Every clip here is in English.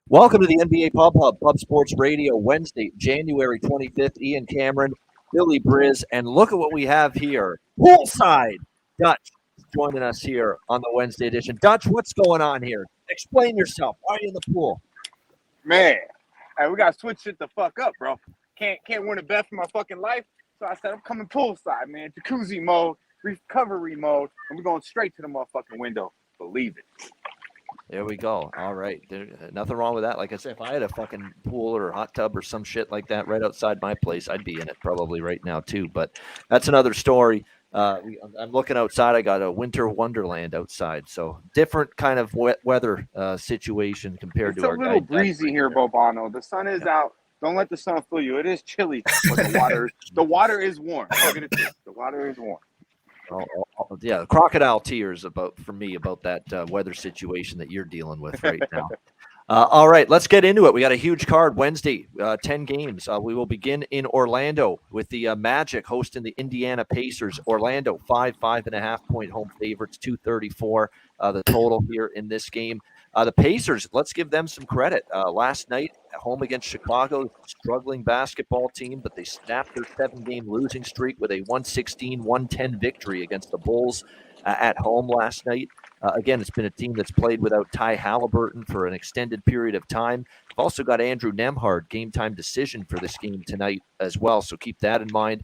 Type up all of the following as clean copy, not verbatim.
Welcome to the NBA Pub Hub, Pub Sports Radio, Wednesday, January 25th. Ian Cameron, Billy Briz, and look at what we have here. Poolside. Dutch is joining us here on the Wednesday edition. Dutch, what's going on here? Explain yourself. Why are you in the pool? Man, hey, we gotta switch shit the fuck up, bro. Can't win a bet for my fucking life. So I said I'm coming poolside, man. Jacuzzi mode, recovery mode, and we're going straight to the motherfucking window. Believe it. There we go. All right. Nothing wrong with that. Like I said, if I had a fucking pool or a hot tub or some shit like that right outside my place, I'd be in it probably right now too. But that's another story. I'm looking outside. I got a winter wonderland outside. So different kind of wet weather situation compared It's to a our little guy. breezy here, Bobano. The sun is out. Don't let the sun fool you. It is chilly, but the water is warm. I'll get it to you. The water is warm. Yeah, crocodile tears for me about that weather situation that you're dealing with right now. All right, let's get into it. We got a huge card Wednesday, 10 games. We will begin in Orlando with the Magic hosting the Indiana Pacers. Orlando, 5.5-point home favorites, 234 the total here in this game. The Pacers, let's give them some credit. Last night at home against Chicago, struggling basketball team, but they snapped their 7-game losing streak with a 116-110 victory against the Bulls at home last night. Again, it's been a team that's played without Ty Halliburton for an extended period of time. We've also got Andrew Nembhard, game-time decision for this game tonight as well, so keep that in mind.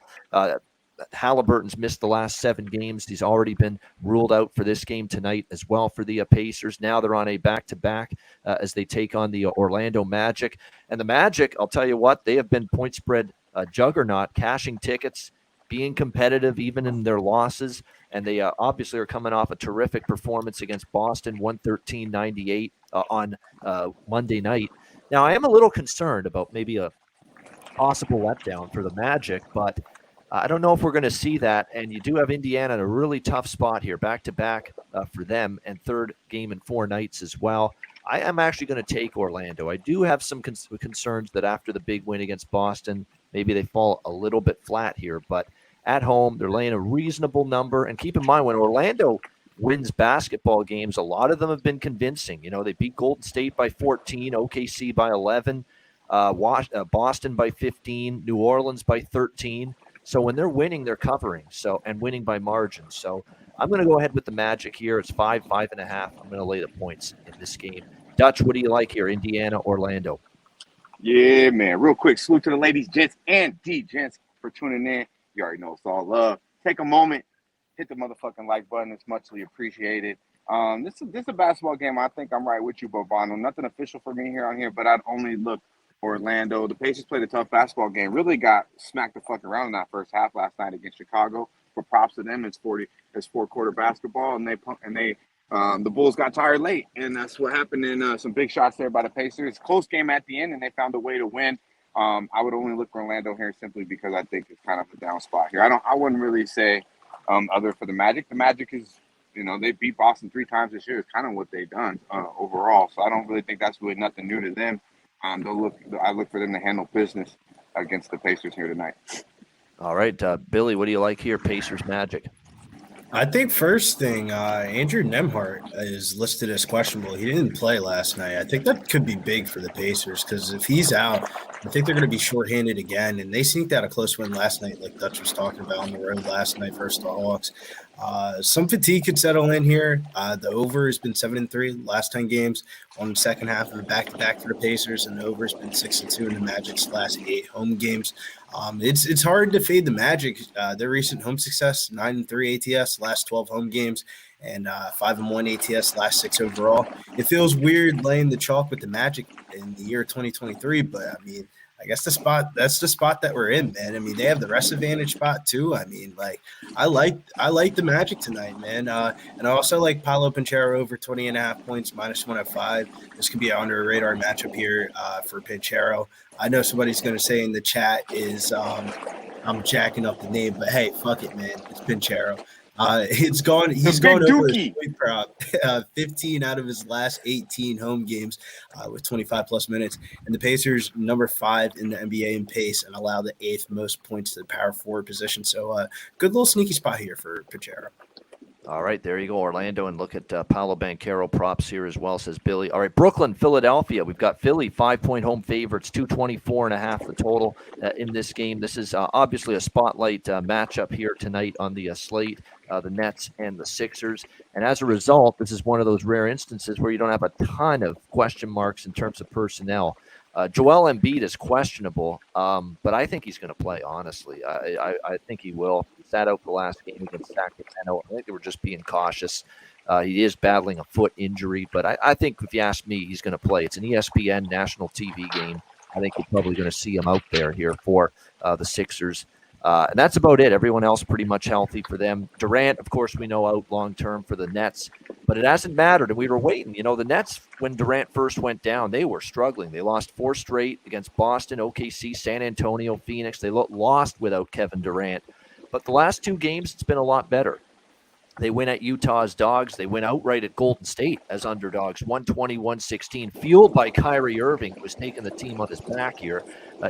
Halliburton's missed the last 7 games. He's already been ruled out for this game tonight as well for the Pacers. Now they're on a back-to-back as they take on the Orlando Magic. And the Magic, I'll tell you what, they have been point spread juggernaut, cashing tickets, being competitive even in their losses. And they obviously are coming off a terrific performance against Boston, 113-98 on Monday night. Now, I am a little concerned about maybe a possible letdown for the Magic, but I don't know if we're going to see that. And you do have Indiana in a really tough spot here, back-to-back for them, and third game in 4 nights as well. I am actually going to take Orlando. I do have some concerns that after the big win against Boston, maybe they fall a little bit flat here. But at home, they're laying a reasonable number. And keep in mind, when Orlando wins basketball games, a lot of them have been convincing. You know, they beat Golden State by 14, OKC by 11, Boston by 15, New Orleans by 13. So when they're winning, they're covering. So and winning by margin. So I'm going to go ahead with the Magic here. It's 5.5. I'm going to lay the points in this game. Dutch, what do you like here? Indiana, Orlando. Yeah, man. Real quick, salute to the ladies, gents, and D-gents for tuning in. You already know it's all love. Take a moment, hit the motherfucking like button. It's muchly appreciated. This is a basketball game. I think I'm right with you, Bobano. Nothing official for me here on here, but I'd only look Orlando. The Pacers played a tough basketball game. Really got smacked the fuck around in that first half last night against Chicago. For props to them, it's 4-quarter basketball, and the Bulls got tired late, and that's what happened. In some big shots there by the Pacers. Close game at the end, and they found a way to win. I would only look for Orlando here simply because I think it's kind of a down spot here. I wouldn't really say other for the Magic. The Magic is, they beat Boston 3 times this year. It's kind of what they've done overall. So I don't really think that's really nothing new to them. I look for them to handle business against the Pacers here tonight. All right, Billy, what do you like here? Pacers, Magic. I think first thing, Andrew Nembhard is listed as questionable. He didn't play last night. I think that could be big for the Pacers because if he's out, I think they're going to be shorthanded again. And they sneaked out a close win last night, like Dutch was talking about on the road last night versus the Hawks. Some fatigue could settle in here. The over has been 7-3 last 10 games on the second half of the back-to-back for the Pacers, and the over has been 6-2 in the Magic's last 8 home games. It's hard to fade the Magic. Their recent home success, 9-3 ATS, last 12 home games, and 5-1 ATS, last 6 overall. It feels weird laying the chalk with the Magic in the year 2023, but I mean, I guess that's the spot that we're in, man. I mean, they have the rest advantage spot too. I mean, like, I like the Magic tonight, man. And I also like Paolo Banchero over 20.5 points, -105. This could be an under radar matchup here for Banchero. I know somebody's going to say in the chat is I'm jacking up the name, but hey, fuck it, man. It's Banchero. He's gone over his point prop, 15 out of his last 18 home games with 25-plus minutes. And the Pacers, number 5 in the NBA in pace and allow the 8th most points to the power forward position. So good little sneaky spot here for Pachero. All right, there you go, Orlando, and look at Paolo Banchero props here as well, says Billy. All right, Brooklyn, Philadelphia. We've got Philly 5-point home favorites, 224.5 the total in this game. This is obviously a spotlight matchup here tonight on the slate, the Nets and the Sixers. And as a result, this is one of those rare instances where you don't have a ton of question marks in terms of personnel. Joel Embiid is questionable, but I think he's going to play, honestly. I think he will. He sat out the last game against Sacramento. I think they were just being cautious. He is battling a foot injury, but I think if you ask me, he's going to play. It's an ESPN national TV game. I think you're probably going to see him out there here for the Sixers. And that's about it. Everyone else pretty much healthy for them. Durant, of course, we know out long-term for the Nets, but it hasn't mattered. And we were waiting. You know, the Nets, when Durant first went down, they were struggling. They lost 4 straight against Boston, OKC, San Antonio, Phoenix. They lost without Kevin Durant. But the last 2 games, it's been a lot better. They win at Utah's dogs. They win outright at Golden State as underdogs, 120-116, fueled by Kyrie Irving, who was taking the team on his back here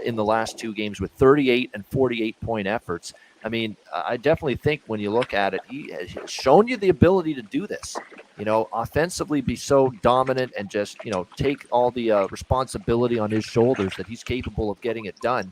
in the last 2 games with 38 and 48-point efforts. I mean, I definitely think when you look at it, he has shown you the ability to do this, you know, offensively be so dominant and just, you know, take all the responsibility on his shoulders that he's capable of getting it done.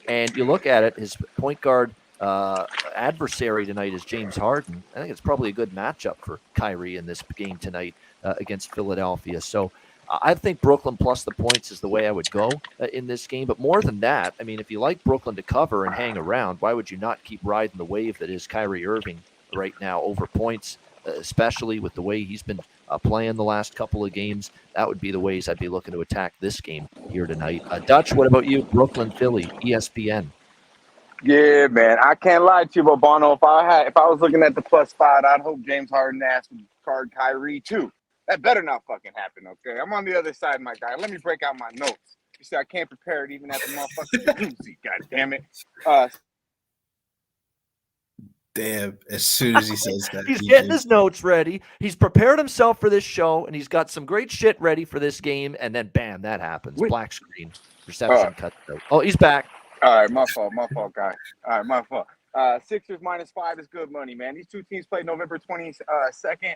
And you look at it, his point guard adversary tonight is James Harden. I think it's probably a good matchup for Kyrie in this game tonight against Philadelphia. So I think Brooklyn plus the points is the way I would go in this game. But more than that, I mean, if you like Brooklyn to cover and hang around, why would you not keep riding the wave that is Kyrie Irving right now over points, especially with the way he's been playing the last couple of games? That would be the ways I'd be looking to attack this game here tonight. Dutch, what about you? Brooklyn, Philly, ESPN. Yeah, man. I can't lie to you, but Bono, if I was looking at the +5, I'd hope James Harden asked would card Kyrie too. That better not fucking happen, okay? I'm on the other side, my guy. Let me break out my notes. You see, I can't prepare it even at the motherfucking jacuzzi. God damn it. Damn, as soon as he says that. He's getting his notes ready. He's prepared himself for this show, and he's got some great shit ready for this game, and then bam, that happens. Black screen. Reception cut out. Oh, he's back. All right, my fault, guy. All right, my fault. Sixers -5 is good money, man. These 2 teams played November 22nd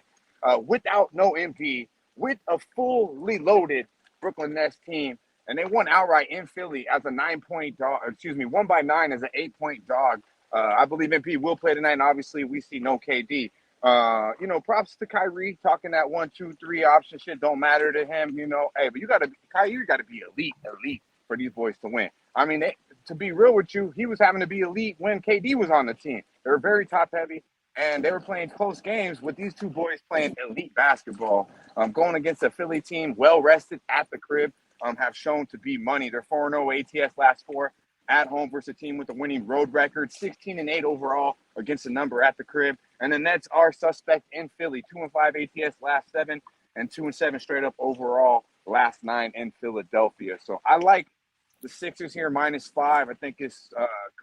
without no Embiid, with a fully loaded Brooklyn Nets team, and they won outright in Philly as a 9-point dog. Excuse me, won by 9 as an 8-point dog. I believe Embiid will play tonight, and obviously we see no KD. You know, props to Kyrie talking that 1, 2, 3 option shit don't matter to him. You know, hey, but Kyrie got to be elite for these boys to win. I mean, to be real with you, he was having to be elite when KD was on the team. They were very top heavy, and they were playing close games with these 2 boys playing elite basketball. Going against a Philly team, well rested at the crib, have shown to be money. They're 4-0 ATS last 4 at home versus a team with a winning road record, 16-8 overall against the number at the crib. And the Nets are suspect in Philly, 2-5 ATS last 7 and 2-7 straight up overall last 9 in Philadelphia. So I like the Sixers here -5. I think it's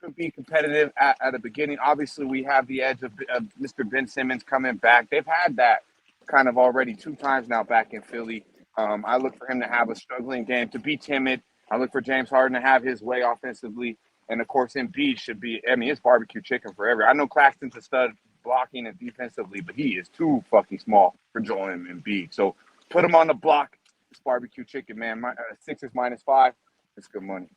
could be competitive at the beginning. Obviously, we have the edge of Mr. Ben Simmons coming back. They've had that kind of already 2 times now back in Philly. I look for him to have a struggling game, to be timid. I look for James Harden to have his way offensively. And, of course, Embiid should be – I mean, it's barbecue chicken forever. I know Claxton's a stud blocking and defensively, but he is too fucking small for Joel Embiid. So put him on the block. It's barbecue chicken, man. Sixers -5. It's good money.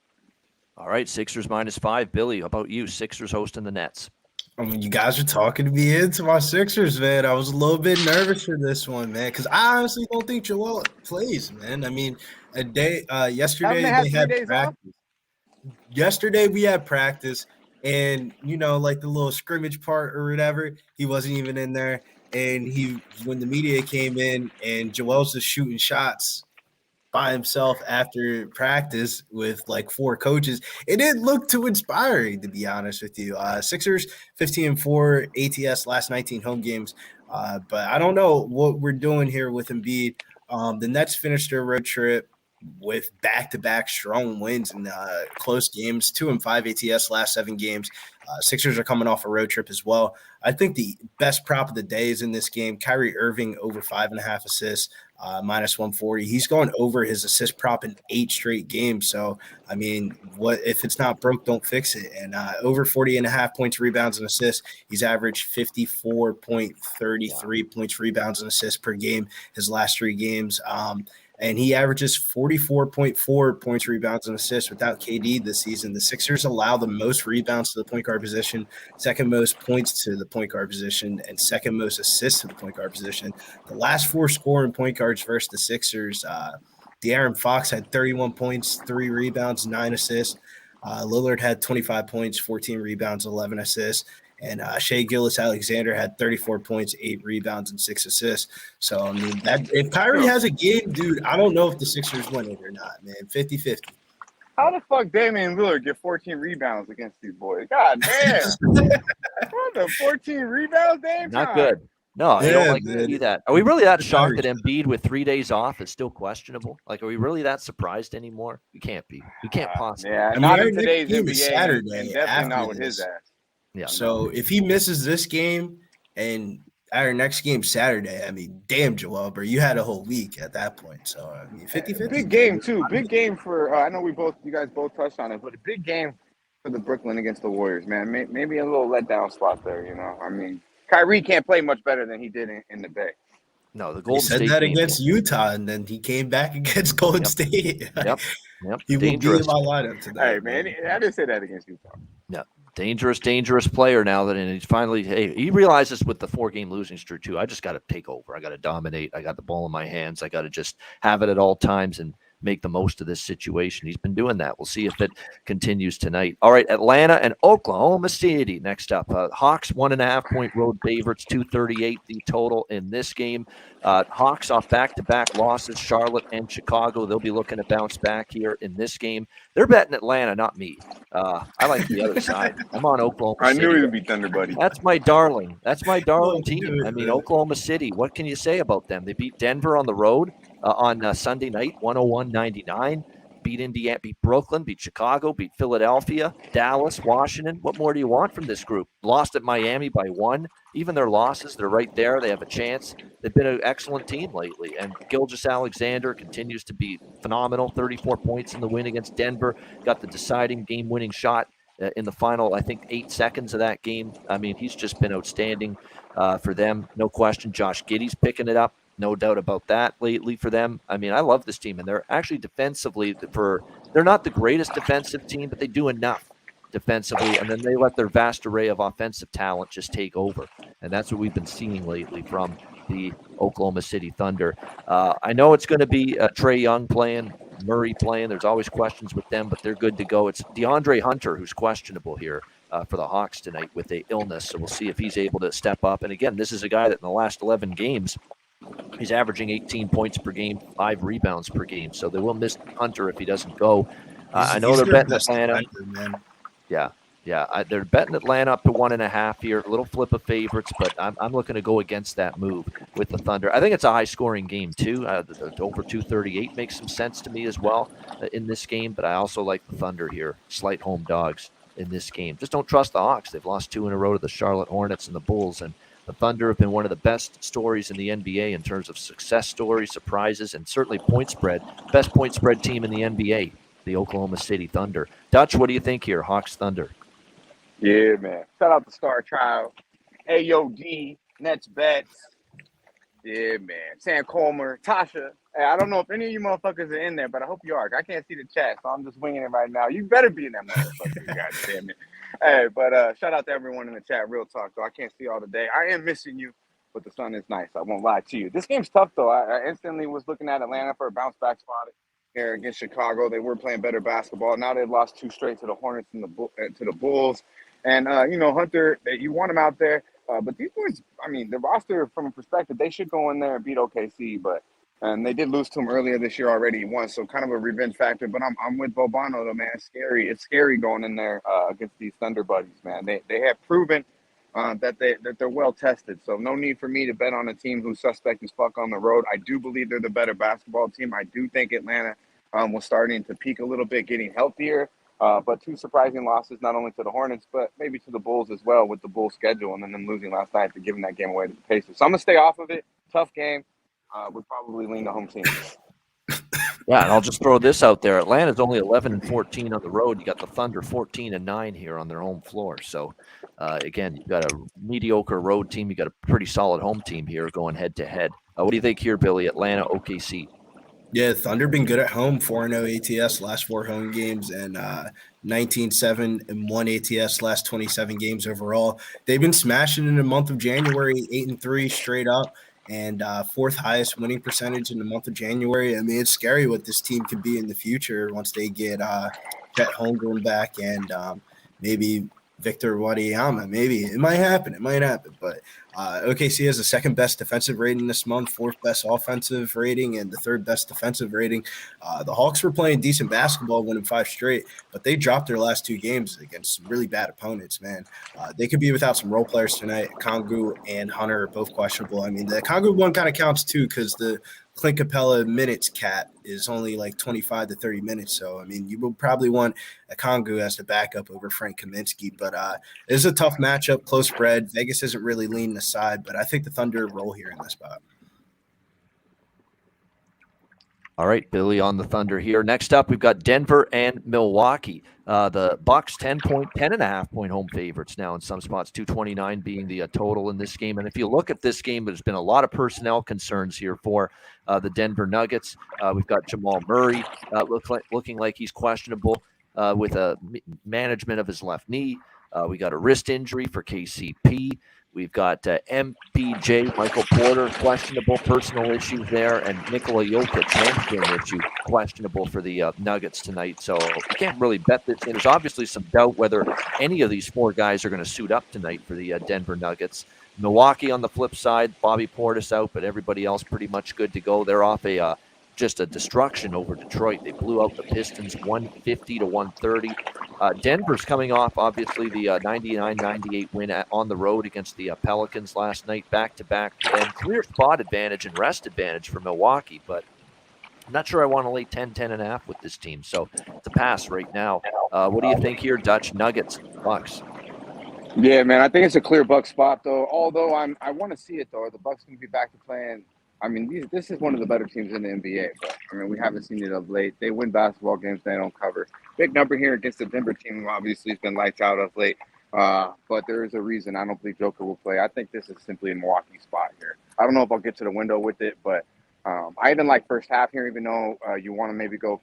All right, Sixers -5. Billy, how about you? Sixers hosting the Nets. I mean, you guys are talking me into my Sixers, man. I was a little bit nervous for this one, man, because I honestly don't think Joel plays, man. I mean, yesterday they had practice. Yesterday we had practice, and you know, like the little scrimmage part or whatever, he wasn't even in there. And when the media came in, and Joel's just shooting shots by himself after practice with like 4 coaches, it didn't look too inspiring, to be honest with you. Sixers 15-4 ATS last 19 home games, but I don't know what we're doing here with Embiid. The Nets finished their road trip with back-to-back strong wins in close games, 2-5 ATS last 7 games. Sixers are coming off a road trip as well. I think the best prop of the day is in this game. Kyrie Irving over 5.5 assists, minus 140. He's gone over his assist prop in 8 straight games. So, I mean, what if it's not broke, don't fix it. And over 40.5 points, rebounds, and assists. He's averaged 54.33 points, rebounds, and assists per game his last 3 games. And he averages 44.4 points, rebounds, and assists without KD this season. The Sixers allow the most rebounds to the point guard position, second most points to the point guard position, and second most assists to the point guard position. The last 4 scoring point guards versus the Sixers, De'Aaron Fox had 31 points, 3 rebounds, 9 assists. Lillard had 25 points, 14 rebounds, 11 assists. And Shai Gilgeous-Alexander had 34 points, 8 rebounds, and 6 assists. So, I mean, if Kyrie has a game, dude, I don't know if the Sixers win it or not, man. 50-50. How the fuck Damian Lillard get 14 rebounds against these boys? God damn. What the 14 rebounds, damn? Not good. No, I don't like to see that. Are we really that shocked that Embiid with 3 days off is still questionable? Like, are we really that surprised anymore? We can't be. We can't possibly. Yeah, not in today's NBA. Saturday, definitely not with his ass. Yeah. So if he misses this game and our next game Saturday, I mean, damn, Joel, bro, you had a whole week at that point. So, I mean, 50-50. Big game, too. Big game for I know you guys both touched on it, but a big game for the Brooklyn against the Warriors, man. Maybe a little letdown spot there, you know. I mean, Kyrie can't play much better than he did in the Bay. No, the Golden State said that against Utah, and then he came back against Golden State. Yep. He will be in my lineup tonight. Hey, man, I didn't say that against Utah. Yeah. Dangerous player now that he's finally, he realizes with the 4-game losing streak too, I just got to take over. I got to dominate. I got the ball in my hands. I got to just have it at all times and make the most of this situation. He's been doing that. We'll see if it continues tonight. All right, Atlanta and Oklahoma City next up. Hawks 1.5-point road favorites, 238 the total in this game. Hawks off back-to-back losses, Charlotte and Chicago. They'll be looking to bounce back here in this game. They're betting Atlanta, not me. I like the other side. I'm on Oklahoma City. I knew he would be Thunder Buddy. That's my darling. That's my darling team. I mean, Oklahoma City, what can you say about them? They beat Denver on the road on Sunday night, 101-99. Beat Indiana, beat Brooklyn, beat Chicago, beat Philadelphia, Dallas, Washington. What more do you want from this group? Lost at Miami by 1. Even their losses, they're right there. They have a chance. They've been an excellent team lately. And Gilgeous-Alexander continues to be phenomenal. 34 points in the win against Denver. Got the deciding game-winning shot in the final, I think, 8 seconds of that game. I mean, he's just been outstanding for them. No question. Josh Giddey's picking it up. No doubt about that lately for them. I mean, I love this team, and they're actually defensively they're not the greatest defensive team, but they do enough defensively, and then they let their vast array of offensive talent just take over. And that's what we've been seeing lately from the Oklahoma City Thunder. I know it's going to be Trae Young playing, Murray playing. There's always questions with them, but they're good to go. It's DeAndre Hunter who's questionable here for the Hawks tonight with a illness, so we'll see if he's able to step up. And again, this is a guy that in the last 11 games, he's averaging 18 points per game, 5 rebounds per game. So they will miss Hunter if he doesn't go. I know they're betting Atlanta. They're betting Atlanta up to 1.5 here. A little flip of favorites, but I'm looking to go against that move with the Thunder. I think it's a high-scoring game too. Over 238 makes some sense to me as well in this game, but I also like the Thunder here. Slight home dogs in this game. Just don't trust the Hawks. They've lost 2 in a row to the Charlotte Hornets and the Bulls, and the Thunder have been one of the best stories in the NBA in terms of success stories, surprises, and certainly point spread. Best point spread team in the NBA, the Oklahoma City Thunder. Dutch, what do you think here? Hawks Thunder. Yeah, man. Shout out to Star Child, AOD, Nets Bets. Yeah, man. Sam Comer, Tasha. Hey, I don't know if any of you motherfuckers are in there, but I hope you are. I can't see the chat, so I'm just winging it right now. You better be in that motherfucker. God damn it. Hey, but shout out to everyone in the chat. Real talk, though. I can't see all today. I am missing you, but the sun is nice. I won't lie to you. This game's tough, though. I instantly was looking at Atlanta for a bounce-back spot here against Chicago. They were playing better basketball. Now they've lost 2 straight to the Hornets and to the Bulls. And, Hunter, you want him out there. But these boys, I mean, the roster, from a perspective, they should go in there and beat OKC. And they did lose to them earlier this year already once, so kind of a revenge factor. But I'm with Bobano, though, man. It's scary. It's scary going in there against these Thunder buddies, man. They have proven that they're well tested. So no need for me to bet on a team who's suspect as fuck on the road. I do believe they're the better basketball team. I do think Atlanta was starting to peak a little bit, getting healthier. But two surprising losses, not only to the Hornets, but maybe to the Bulls as well, with the Bulls schedule and then them losing last night to giving that game away to the Pacers. So I'm going to stay off of it. Tough game. Would probably lean the home team. Yeah, and I'll just throw this out there. Atlanta's only 11-14 on the road. You got the Thunder 14-9 here on their home floor. So, again, you've got a mediocre road team. You got a pretty solid home team here going head-to-head. What do you think here, Billy? Atlanta, OKC? Yeah, Thunder been good at home, 4-0 ATS last 4 home games, and 19-7 and 1 ATS last 27 games overall. They've been smashing in the month of January, 8-3 straight up, and fourth highest winning percentage in the month of January. I mean, it's scary what this team could be in the future once they get Chet Holmgren back and maybe Victor Wembanyama. Maybe it might happen. But OKC has the second best defensive rating this month, fourth best offensive rating, and the third best defensive rating. The Hawks were playing decent basketball, winning 5 straight, but they dropped their last 2 games against some really bad opponents, man. They could be without some role players tonight. Kongu and Hunter are both questionable. I mean, the Kongu one kind of counts too because the Clint Capella minutes cap is only like 25 to 30 minutes. So, I mean, you will probably want a Kongu as the backup over Frank Kaminsky. But it is a tough matchup, close spread. Vegas isn't really leaning aside, but I think the Thunder roll here in this spot. All right, Billy on the Thunder here. Next up, we've got Denver and Milwaukee. The Bucks 10.5 point home favorites now in some spots, 229 being the total in this game. And if you look at this game, there's been a lot of personnel concerns here for the Denver Nuggets. We've got Jamal Murray looking like he's questionable with a management of his left knee. We got a wrist injury for KCP. We've got MPJ, Michael Porter, questionable personal issues there, and Nikola Jokic, hamstring issue, questionable for the Nuggets tonight. So you can't really bet this in. There's obviously some doubt whether any of these 4 guys are going to suit up tonight for the Denver Nuggets. Milwaukee on the flip side, Bobby Portis out, but everybody else pretty much good to go. They're off just a destruction over Detroit. They blew out the Pistons 150-130. Denver's coming off, obviously, the 99-98 win on the road against the Pelicans last night, back-to-back. Then clear spot advantage and rest advantage for Milwaukee, but I'm not sure I want to lay 10.5 with this team, so it's a pass right now. What do you think here, Dutch? Nuggets, Bucks? Yeah, man, I think it's a clear Bucks spot, though. Although I want to see it, though. The Bucks can be back to playing. I mean, this is one of the better teams in the NBA, but I mean, we haven't seen it of late. They win basketball games they don't cover. Big number here against the Denver team, who obviously has been lights out of late. But there is a reason I don't believe Joker will play. I think this is simply a Milwaukee spot here. I don't know if I'll get to the window with it, but I even like first half here, even though you want to maybe go,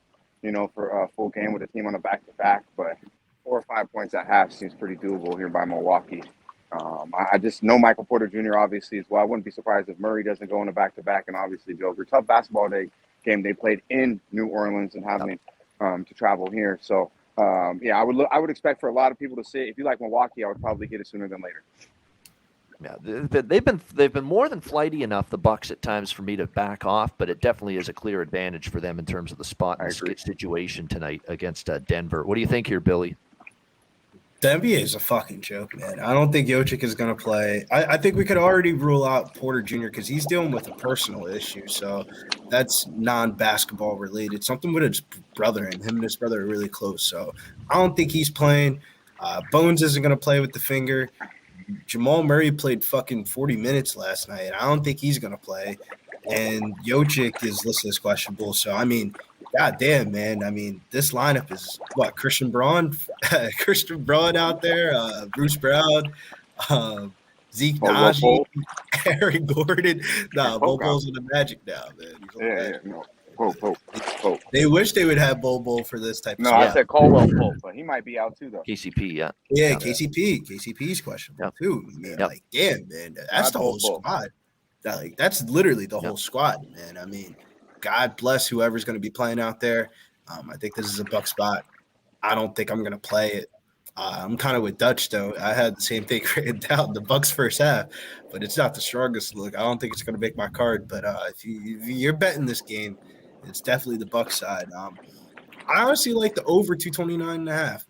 for a full game with a team on a back-to-back. But 4 or 5 points at half seems pretty doable here by Milwaukee. I just know Michael Porter Jr. obviously as well. I wouldn't be surprised if Murray doesn't go in a back-to-back, and obviously Joker. Tough basketball game they played in New Orleans and having to travel here. So, I would expect for a lot of people to say, if you like Milwaukee, I would probably get it sooner than later. Yeah, they've been more than flighty enough, the Bucks, at times for me to back off, but it definitely is a clear advantage for them in terms of the spot and situation tonight against Denver. What do you think here, Billy? The NBA is a fucking joke, man. I don't think Jokic is going to play. I think we could already rule out Porter Jr. because he's dealing with a personal issue. So that's non-basketball related. Something with his brother, and him and his brother are really close. So I don't think he's playing. Bones isn't going to play with the finger. Jamal Murray played fucking 40 minutes last night. I don't think he's going to play. And Jokic is listed as questionable. So, I mean, God damn, man. I mean, this lineup is what? Christian Braun out there, Bruce Brown, Zeke Naji, Aaron Gordon. Nah, Bobo's in the Magic now, man. Pope. They wish they would have Bobo for this type of stuff. I said Caldwell Pope, but he might be out too, though. KCP, yeah. Yeah, KCP. KCP's questionable too. Man, like, damn, man. That's the whole squad. That's literally the whole squad, man. I mean, God bless whoever's going to be playing out there. I think this is a Buck spot. I don't think I'm going to play it. I'm kind of with Dutch, though. I had the same thing written down, the Bucks first half, but it's not the strongest look. I don't think it's going to make my card. But if you're betting this game, it's definitely the Buck side. I honestly like the over 229.5, man.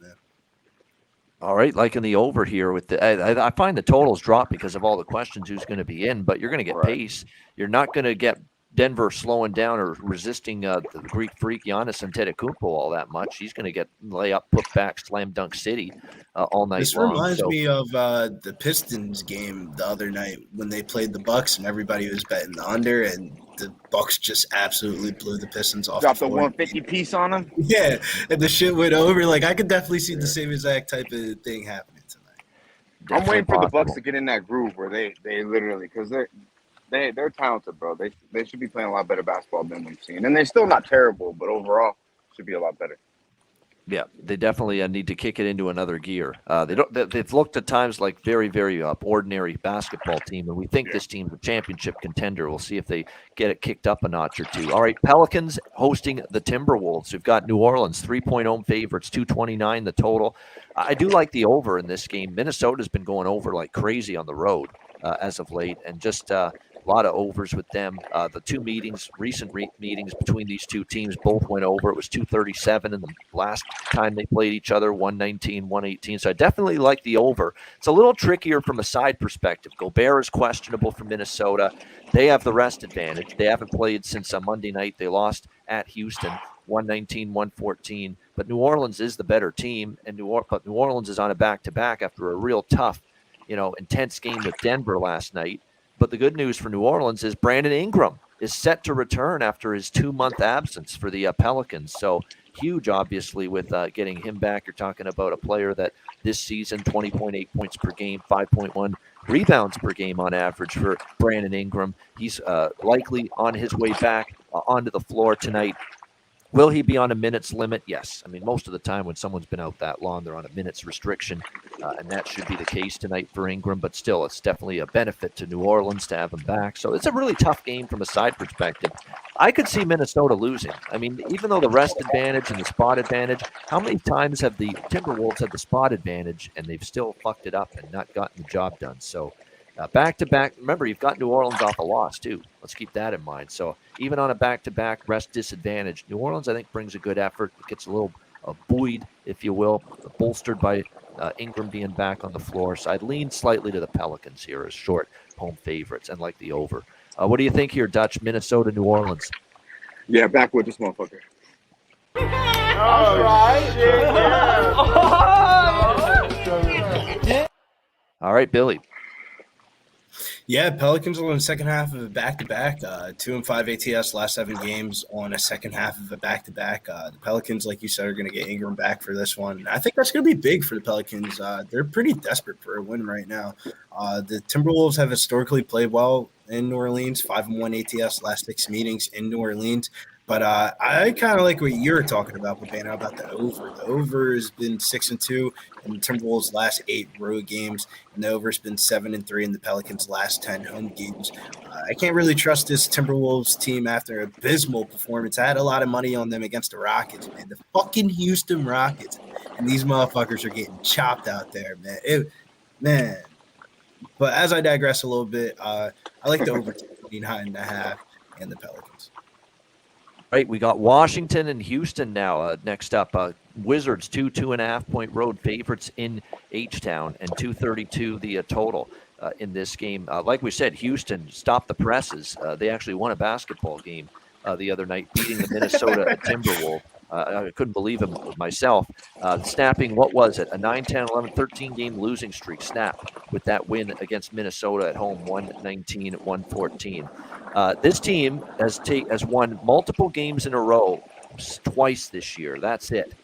All right, liking the over here with the. I find the totals drop because of all the questions who's going to be in, but you're going to get pace. You're not going to get Denver slowing down or resisting the Greek freak Giannis Antetokounmpo all that much. He's going to get lay up, put back, slam dunk city all night This long. reminds me of the Pistons game the other night when they played the Bucks and everybody was betting the under, and the Bucks just absolutely blew the Pistons off. Dropped the a floor. 150 piece on them. Yeah, and the shit went over. Like, I could definitely see the same exact type of thing happening tonight. I'm waiting for the Bucks possible. to get in that groove where they literally, because they're talented, bro. They should be playing a lot better basketball than we've seen, and they're still not terrible, but overall should be a lot better. Yeah, they definitely need to kick it into another gear. They've looked at times like very, very ordinary basketball team, and we think this team's a championship contender. We'll see if they get it kicked up a notch or two. All right, Pelicans hosting the Timberwolves. We've got New Orleans 3-point home favorites, 229 the total. I do like the over in this game. Minnesota's been going over like crazy on the road as of late, and just a lot of overs with them. The two recent meetings between these two teams both went over. It was 237 in the last time they played each other, 119, 118. So I definitely like the over. It's a little trickier from a side perspective. Gobert is questionable for Minnesota. They have the rest advantage. They haven't played since Monday night. They lost at Houston, 119, 114. But New Orleans is the better team, and New Orleans is on a back-to-back after a real tough, intense game with Denver last night. But the good news for New Orleans is Brandon Ingram is set to return after his 2-month absence for the Pelicans. So huge, obviously, with getting him back. You're talking about a player that this season, 20.8 points per game, 5.1 rebounds per game on average for Brandon Ingram. He's likely on his way back onto the floor tonight. Will he be on a minutes limit? Yes. I mean, most of the time when someone's been out that long, they're on a minutes restriction, and that should be the case tonight for Ingram. But still, it's definitely a benefit to New Orleans to have him back. So it's a really tough game from a side perspective. I could see Minnesota losing. I mean, even though the rest advantage and the spot advantage, how many times have the Timberwolves had the spot advantage and they've still fucked it up and not gotten the job done? So back-to-back, remember, you've got New Orleans off a loss, too. Let's keep that in mind. So even on a back-to-back rest disadvantage, New Orleans, I think, brings a good effort. It gets a little buoyed, if you will, bolstered by Ingram being back on the floor. So I'd lean slightly to the Pelicans here as short home favorites and like the over. What do you think here, Dutch? Minnesota, New Orleans? Yeah, back with this motherfucker. All right. All right, Billy. Yeah, Pelicans are on the second half of a back-to-back, 2-5 ATS last 7 games on a second half of a back-to-back. The Pelicans, like you said, are going to get Ingram back for this one. I think that's going to be big for the Pelicans. They're pretty desperate for a win right now. The Timberwolves have historically played well in New Orleans, 5-1 ATS last 6 meetings in New Orleans. But I kind of like what you're talking about, Babano, about the over. The over has been 6-2 in the Timberwolves' last 8 road games, and the over has been 7-3 in the Pelicans' last 10 home games. I can't really trust this Timberwolves team after an abysmal performance. I had a lot of money on them against the Rockets, man. The fucking Houston Rockets. And these motherfuckers are getting chopped out there, man. But as I digress a little bit, I like the over 29.5 and the Pelicans. Right, we got Washington and Houston now. Next up, Wizards 2.5-point road favorites in H-Town, and 232 the total in this game. Like we said, Houston stopped the presses. They actually won a basketball game the other night, beating the Minnesota Timberwolves. I couldn't believe it myself. Snapping, what was it? A 9, 10, 11, 13 game losing streak snapped with that win against Minnesota at home, 119-114. This team has won multiple games in a row twice this year. That's it.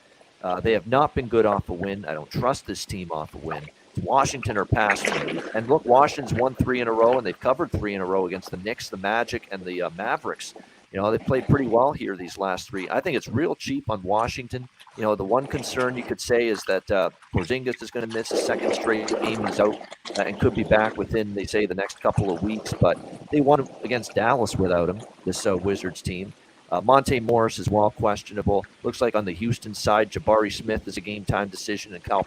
They have not been good off a win. I don't trust this team off a win. Washington are past me. And look, Washington's won 3 in a row, and they've covered 3 in a row against the Knicks, the Magic, and the Mavericks. They've played pretty well here these last 3. I think it's real cheap on Washington. The one concern you could say is that Porzingis is going to miss a second straight game. He's out and could be back within, they say, the next couple of weeks. But they won against Dallas without him, this Wizards team. Monte Morris is well questionable. Looks like on the Houston side, Jabari Smith is a game-time decision, and Kevin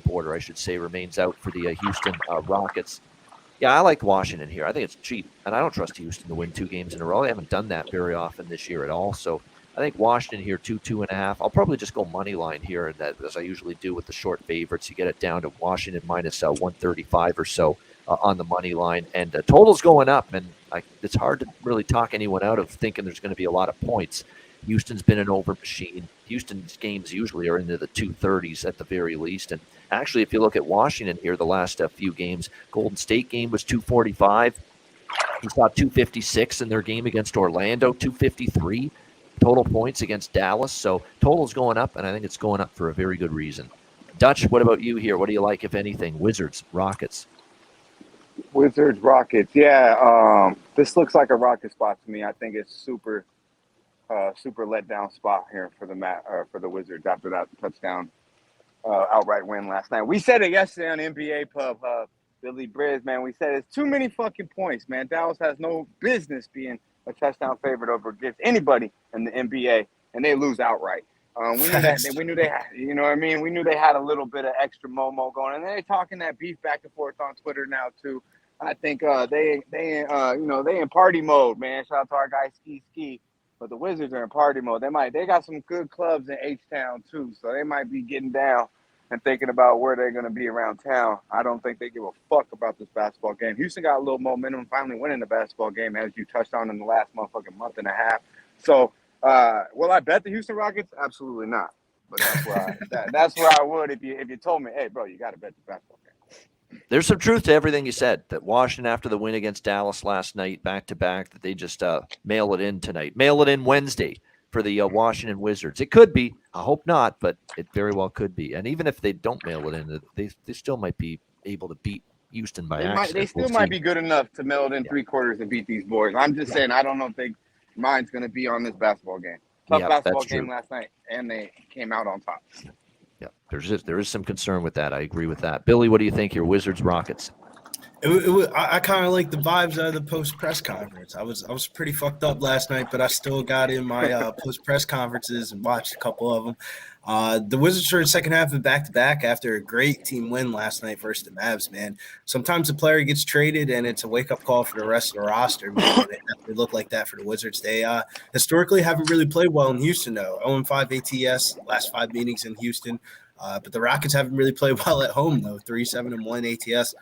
Porter, I should say, remains out for the Houston Rockets. Yeah, I like Washington here. I think it's cheap, and I don't trust Houston to win 2 games in a row. They haven't done that very often this year at all. So I think Washington here 2.5. I'll probably just go money line here, and that as I usually do with the short favorites, you get it down to Washington minus 135 or so on the money line, and total's going up, and it's hard to really talk anyone out of thinking there's going to be a lot of points. Houston's been an over machine. Houston's games usually are into the 230s at the very least, and actually, if you look at Washington here, the last few games, Golden State game was 245. You saw 256 in their game against Orlando, 253 total points against Dallas. So total's going up, and I think it's going up for a very good reason. Dutch, what about you here? What do you like, if anything? Wizards, Rockets. Wizards, Rockets. Yeah, this looks like a Rocket spot to me. I think it's super letdown spot here for the Wizards after that touchdown outright win last night. We said it yesterday on NBA Pub Hub. Billy Briz, man, we said it's too many fucking points, man. Dallas has no business being a touchdown favorite over against anybody in the NBA, and they lose outright. We knew they had, you know what I mean? We knew they had a little bit of extra momo going, and they're talking that beef back and forth on Twitter now too. I think they in party mode, man. Shout out to our guy Ski, but the Wizards are in party mode. They got some good clubs in H-Town too, so they might be getting down and thinking about where they're going to be around town. I don't think they give a fuck about this basketball game. Houston got a little momentum, finally winning the basketball game, as you touched on in the last motherfucking month and a half. So, will I bet the Houston Rockets? Absolutely not. But that's where I would if you told me, hey, bro, you got to bet the basketball game. There's some truth to everything you said, that Washington, after the win against Dallas last night, back-to-back, that they just mail it in tonight. Mail it in Wednesday for the Washington Wizards. It could be. I hope not, but it very well could be. And even if they don't mail it in, they still might be able to beat Houston by accident. They still might be good enough to mail it in 3 quarters and beat these boys. I'm just saying, I don't know if mine's going to be on this basketball game. Tough basketball game last night, and they came out on top. Yeah, there is some concern with that. I agree with that. Billy, what do you think here? Wizards, Rockets. I kind of like the vibes out of the post press conference. I was pretty fucked up last night, but I still got in my post press conferences and watched a couple of them. The Wizards are in the second half of back to back after a great team win last night versus the Mavs. Man, sometimes a player gets traded and it's a wake up call for the rest of the roster. Man, it looked like that for the Wizards. They historically haven't really played well in Houston though. 0-5 ATS last 5 meetings in Houston, but the Rockets haven't really played well at home though. 3-7-1 ATS.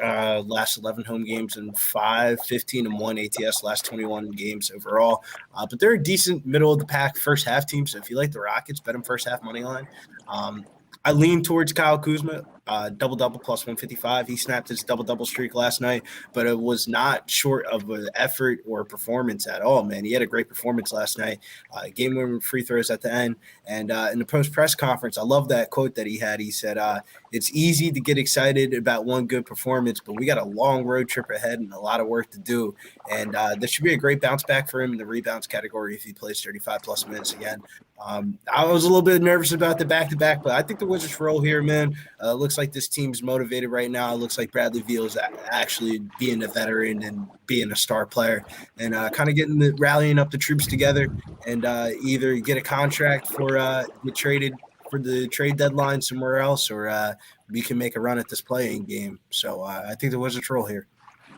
Last 11 home games and 15-1 ATS last 21 games overall. But they're a decent middle of the pack first half team. So if you like the Rockets, bet them first half money line. I lean towards Kyle Kuzma, double-double plus 155. He snapped his double-double streak last night, but it was not short of an effort or performance at all, man. He had a great performance last night. Game-winning free throws at the end. And in the post-press conference, I love that quote that he had. He said, it's easy to get excited about one good performance, but we got a long road trip ahead and a lot of work to do. And this should be a great bounce back for him in the rebounds category if he plays 35-plus minutes again. I was a little bit nervous about the back-to-back, but I think the Wizards roll here, man. Looks like this team's motivated right now. It looks like Bradley Beal is actually being a veteran and being a star player and kind of rallying up the troops together and either get a contract for get traded for the trade deadline somewhere else or we can make a run at this playing game. So I think the Wizards roll here.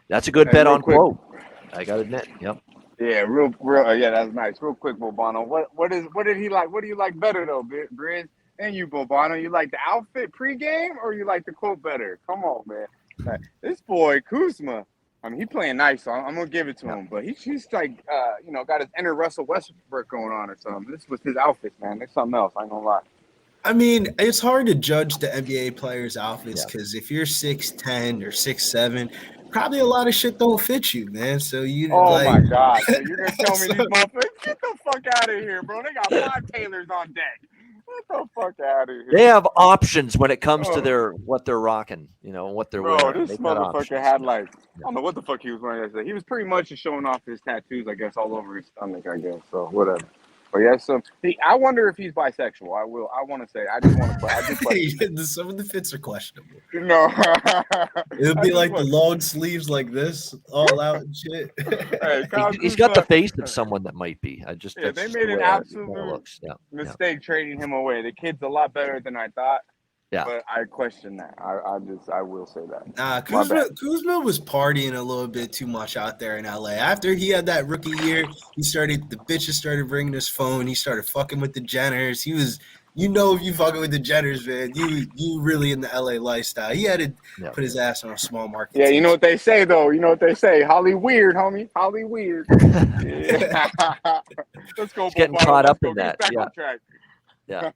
That's a good bet on quote. I got to admit. Yep. Yeah, real. Yeah, that's nice. Real quick, Bobano. What did he like? What do you like better though, Briz? And you, Bobano, you like the outfit pregame or you like the quote better? Come on, man. Like, this boy Kuzma. I mean, he playing nice, so I'm gonna give it to him. But he's like, got his inner Russell Westbrook going on or something. This was his outfit, man. There's something else. I ain't gonna lie. I mean, it's hard to judge the NBA players' outfits because if you're 6'10" or 6'7", probably a lot of shit don't fit you, man. So my God, so you're gonna tell me these motherfuckers? Get the fuck out of here, bro. They got 5 tailors on deck. Get the fuck out of here. They have options when it comes to what they're rocking, what they're wearing. Bro, this motherfucker had I don't know what the fuck he was wearing yesterday. He was pretty much just showing off his tattoos, I guess, all over his stomach, I guess. So whatever. But yeah, I wonder if he's bisexual. I want to say. I just want to. Some of the fits are questionable. No. It'll be like the long sleeves like this, all out and shit. Hey, he's got the face of someone that might be. They made an absolute mistake trading him away. The kid's a lot better than I thought. Yeah. But I question that. I will say that. Nah, My bad. Kuzma was partying a little bit too much out there in LA. After he had that rookie year, the bitches started bringing his phone. He started fucking with the Jenners. He was, if you fucking with the Jenners, man, you really in the LA lifestyle. He had to put his ass on a small market. Yeah, you know what they say though. You know what they say. Holly weird, homie. Holly weird. Yeah. Let's go. He's getting Bobano. caught Let's up go. in Get us that. back Yeah. on track. Yeah.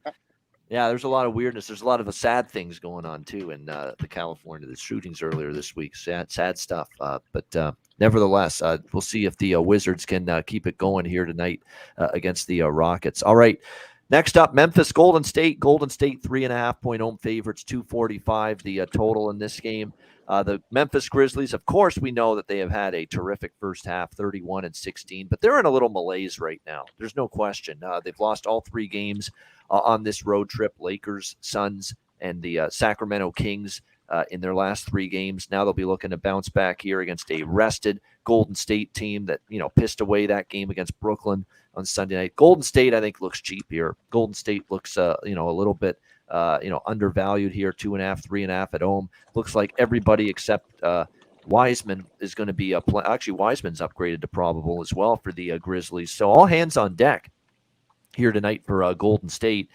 Yeah, there's a lot of weirdness. There's a lot of sad things going on too in the California. The shootings earlier this week, sad stuff. But nevertheless, we'll see if the Wizards can keep it going here tonight against the Rockets. All right, next up, Memphis, Golden State. Golden State 3.5-point home favorites, 245 the total in this game. The Memphis Grizzlies, of course, we know that they have had a terrific first half, 31-16, but they're in a little malaise right now. There's no question. They've lost all 3 games on this road trip. Lakers, Suns, and the Sacramento Kings in their last 3 games. Now they'll be looking to bounce back here against a rested Golden State team that, pissed away that game against Brooklyn on Sunday night. Golden State, I think, looks cheap here. Golden State looks, a little bit, undervalued here, 2.5, 3.5 at home. Looks like everybody except Wiseman is going to be actually Wiseman's upgraded to probable as well for the Grizzlies. So all hands on deck here tonight for Golden State.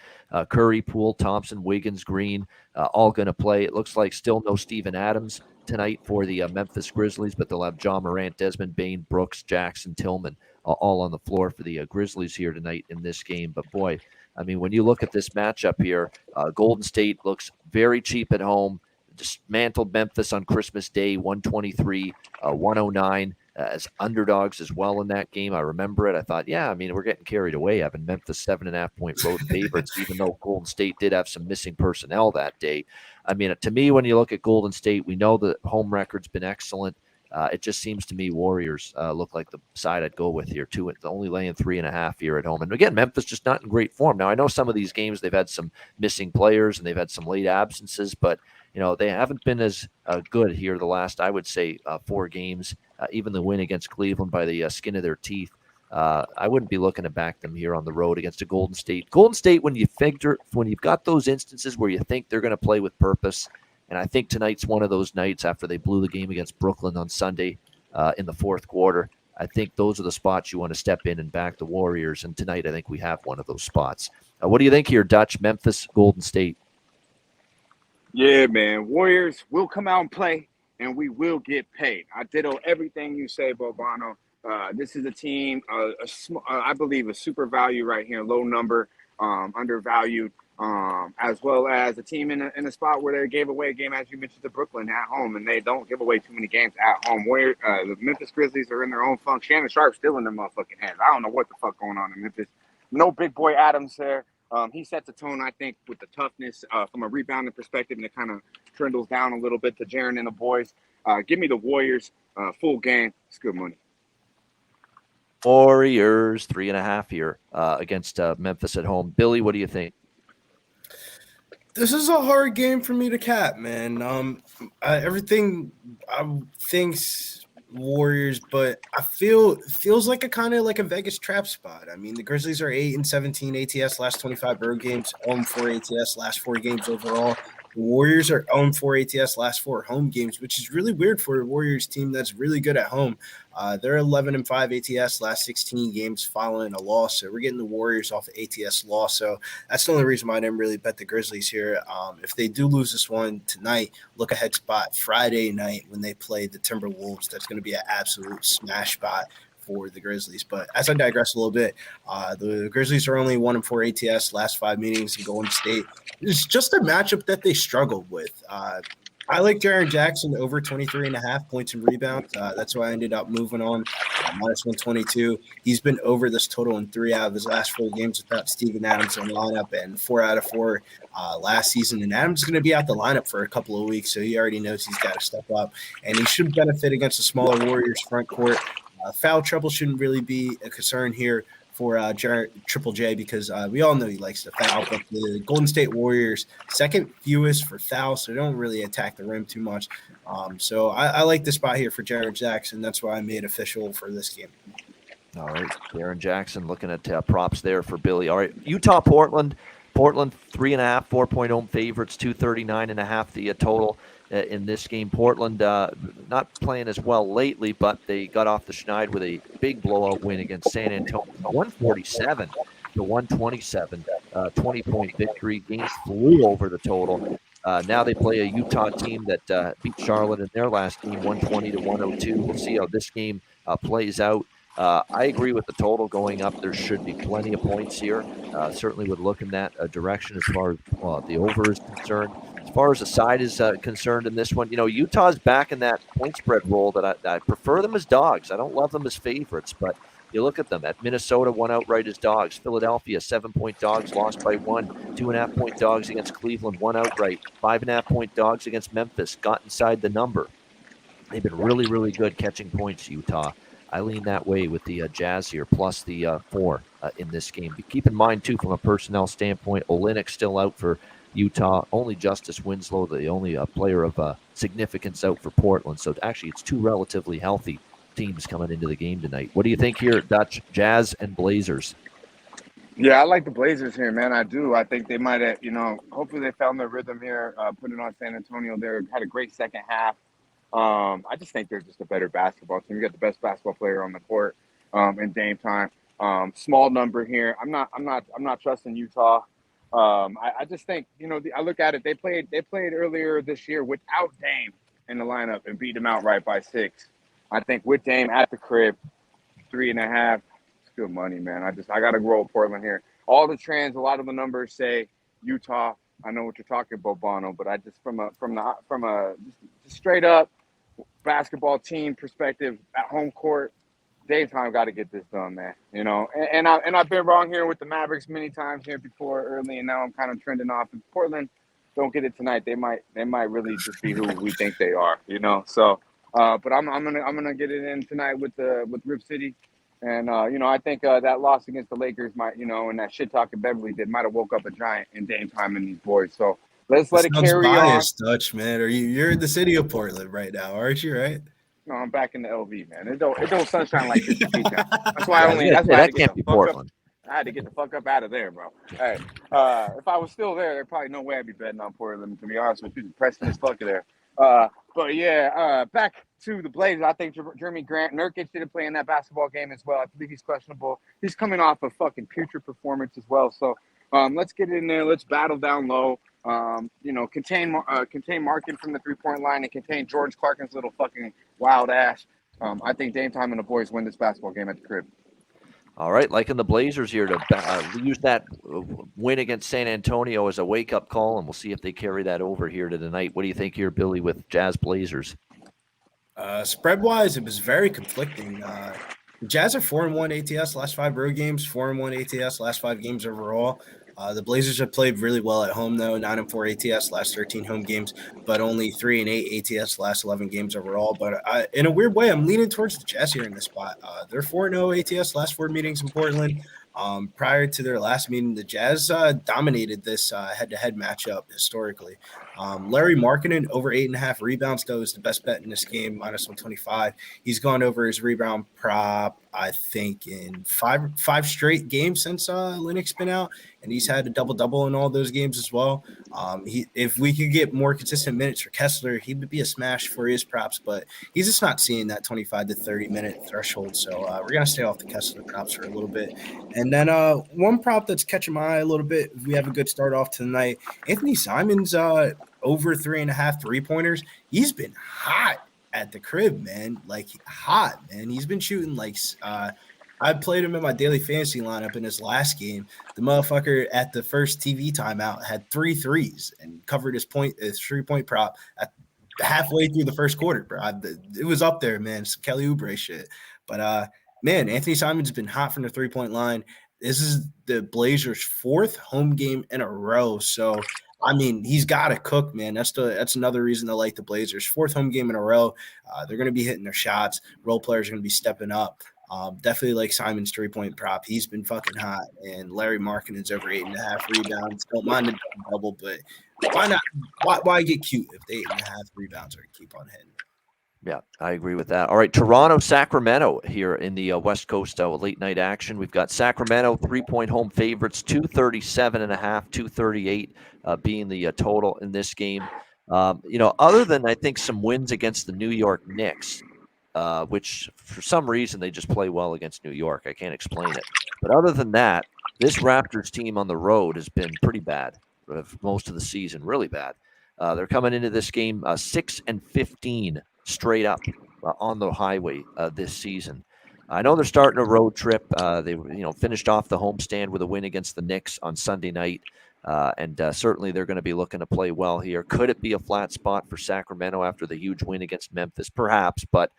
Curry, Poole, Thompson, Wiggins, Green, all going to play. It looks like still no Steven Adams tonight for the Memphis Grizzlies, but they'll have John Morant, Desmond Bane, Brooks, Jackson, Tillman, all on the floor for the Grizzlies here tonight in this game. But boy, I mean, when you look at this matchup here, Golden State looks very cheap at home. Dismantled Memphis on Christmas Day, 123-109 as underdogs as well in that game. I remember it. I thought, we're getting carried away having Memphis 7.5-point road favorites, even though Golden State did have some missing personnel that day. I mean, to me, when you look at Golden State, we know the home record's been excellent. It just seems to me Warriors look like the side I'd go with here, too. Only laying 3.5 here at home. And again, Memphis just not in great form. Now, I know some of these games they've had some missing players and they've had some late absences, but they haven't been as good here the last, I would say, 4 games. Even the win against Cleveland by the skin of their teeth. I wouldn't be looking to back them here on the road against a Golden State. Golden State, when you've got those instances where you think they're going to play with purpose, and I think tonight's one of those nights after they blew the game against Brooklyn on Sunday in the fourth quarter. I think those are the spots you want to step in and back the Warriors. And tonight, I think we have one of those spots. What do you think here, Dutch? Memphis, Golden State. Yeah, man. Warriors will come out and play, and we will get paid. I ditto everything you say, Bobano. This is a team, I believe, a super value right here, low number, undervalued, as well as a team in a spot where they gave away a game, as you mentioned, to Brooklyn at home, and they don't give away too many games at home. Where the Memphis Grizzlies are in their own funk. Shannon Sharp's still in their motherfucking hands. I don't know what the fuck going on in Memphis. No big boy Adams there. He sets the tone, I think, with the toughness from a rebounding perspective, and it kind of trundles down a little bit to Jaren and the boys. Give me the Warriors full game. It's good money. Warriors 3.5 here against Memphis at home. Billy, what do you think? This is a hard game for me to cap, man. Everything I think's Warriors, but I feels like a kind of like a Vegas trap spot. I mean, the Grizzlies are 8-17 ATS last 25 road games, 0-4 ATS last 4 games overall. The Warriors are 0-4 ATS last 4 home games, which is really weird for a Warriors team that's really good at home. They're 11-5 ATS last 16 games following a loss. So we're getting the Warriors off the ATS loss. So that's the only reason why I didn't really bet the Grizzlies here. If they do lose this one tonight, look ahead spot Friday night when they play the Timberwolves. That's going to be an absolute smash spot for the Grizzlies. But as I digress a little bit, the Grizzlies are only 1-4 ATS last 5 meetings in Golden State. It's just a matchup that they struggled with. I like Jaren Jackson over 23.5 points and rebounds. That's why I ended up moving on minus 122. He's been over this total in 3 out of his last 4 games without Steven Adams in the lineup, and 4 out of 4 last season. And Adams is going to be out the lineup for a couple of weeks, so he already knows he's got to step up. And he should benefit against a smaller Warriors front court. Foul trouble shouldn't really be a concern here for Triple J because we all know he likes to foul, but the Golden State Warriors second fewest for fouls, so they don't really attack the rim too much. So I like the spot here for Jaren Jackson. That's why I made official for this game. All right, Jaren Jackson looking at props there for Billy. All right, Utah, Portland Portland 3.5, 4-point home favorites, 239.5 the total in this game. Portland not playing as well lately, but they got off the schneid with a big blowout win against San Antonio, 147 to 127, 20-point victory. Games flew over the total. Now they play a Utah team that beat Charlotte in their last game, 120 to 102. We'll see how this game plays out. I agree with the total going up. There should be plenty of points here. Certainly would look in that direction as far as the over is concerned. As far as the side is concerned in this one, Utah's back in that point spread role that I prefer them as dogs. I don't love them as favorites, but you look at them. At Minnesota, one outright as dogs. Philadelphia, 7-point dogs, lost by 1. 2.5-point dogs against Cleveland, one outright. 5.5-point dogs against Memphis, got inside the number. They've been really, really good catching points, Utah. I lean that way with the Jazz here, plus the 4 in this game. But keep in mind, too, from a personnel standpoint, Olynyk's still out for Utah. Only Justice Winslow, the only player of significance, out for Portland. So actually, it's two relatively healthy teams coming into the game tonight. What do you think here, Dutch? Jazz and Blazers? Yeah, I like the Blazers here, man. I do. I think they might have, hopefully they found their rhythm here, putting on San Antonio there. Had a great second half. I just think they're just a better basketball team. You got the best basketball player on the court in Dame time. Small number here. I'm not trusting Utah. I just think, I look at it. They played earlier this year without Dame in the lineup and beat them outright by 6. I think with Dame at the crib, 3.5, it's good money, man. I got to grow with Portland here. All the trends, a lot of the numbers say Utah. I know what you're talking about, Bono, but I just from a just straight up basketball team perspective at home court, Daytime got to get this done, man. And I've been wrong here with the Mavericks many times here before early, and now I'm kind of trending off. If Portland don't get it tonight, they might really just be who we think they are, So. But I'm gonna get it in tonight with Rip City, and I think that loss against the Lakers might and that shit talking Beverly did might have woke up a giant in Dame time and these boys. So let's let it carry biased, on. Dutch, man. You're in the city of Portland right now, aren't you? Right? No, I'm back in the LV, man. It don't sunshine like this. That's why that can't be Portland. I had to get the fuck up out of there, bro. Hey, if I was still there, there's probably no way I'd be betting on Portland. To be honest with you, Preston is fucking there. But yeah, back to the Blazers. I think Jeremy Grant, Nurkic didn't play in that basketball game as well. I believe he's questionable. He's coming off a fucking putrid performance as well. So let's get in there. Let's battle down low. Contain Markin from the 3-point line and contain George Clarkins' little fucking wild ass. I think Dame Time and the boys win this basketball game at the crib. All right, liking the Blazers here to use that win against San Antonio as a wake-up call, and we'll see if they carry that over here to tonight. What do you think here, Billy, with Jazz Blazers? Spread-wise, it was very conflicting. The Jazz are 4-1 ATS last 5 road games, 4-1 ATS last 5 games overall. The Blazers have played really well at home, though, 9-4 ATS last 13 home games, but only 3-8 ATS last 11 games overall. But in a weird way, I'm leaning towards the Jazz here in this spot. They're 4-0 ATS last 4 meetings in Portland. Prior to their last meeting, the Jazz dominated this head-to-head matchup historically. Larry Markkinen over 8.5 rebounds, though, is the best bet in this game, -125. He's gone over his rebound prop, I think, in five straight games since Olynyk's been out, and he's had a double-double in all those games as well. If we could get more consistent minutes for Kessler, he would be a smash for his props, but he's just not seeing that 25 to 30-minute threshold, so we're going to stay off the Kessler props for a little bit. And then one prop that's catching my eye a little bit, if we have a good start off tonight, Anthony Simons over 3.5 3-pointers. He's been hot at the crib, man. Like, hot, man. He's been shooting like I played him in my daily fantasy lineup in his last game. The motherfucker at the first TV timeout had 3 threes and covered his 3-point prop at halfway through the first quarter, bro. It was up there, man. Some Kelly Oubre shit. But man, Anthony Simons has been hot from the 3-point line. This is the Blazers' 4th home game in a row. So, I mean, he's got to cook, man. That's another reason to like the Blazers. 4th home game in a row. They're going to be hitting their shots. Role players are going to be stepping up. Definitely like Simon's 3-point prop. He's been fucking hot. And Larry Markkinen's over 8.5 rebounds. Don't mind the double, but why not? Why get cute if the 8.5 rebounds are keep on hitting? Yeah, I agree with that. All right, Toronto, Sacramento here in the West Coast late night action. We've got Sacramento 3-point home favorites, 237.5, 238 being the total in this game. Other than I think some wins against the New York Knicks, which for some reason they just play well against New York. I can't explain it. But other than that, this Raptors team on the road has been pretty bad for most of the season, really bad. They're coming into this game 6-15 straight up on the highway this season. I know they're starting a road trip. They finished off the homestand with a win against the Knicks on Sunday night. And certainly they're going to be looking to play well here. Could it be a flat spot for Sacramento after the huge win against Memphis? Perhaps, but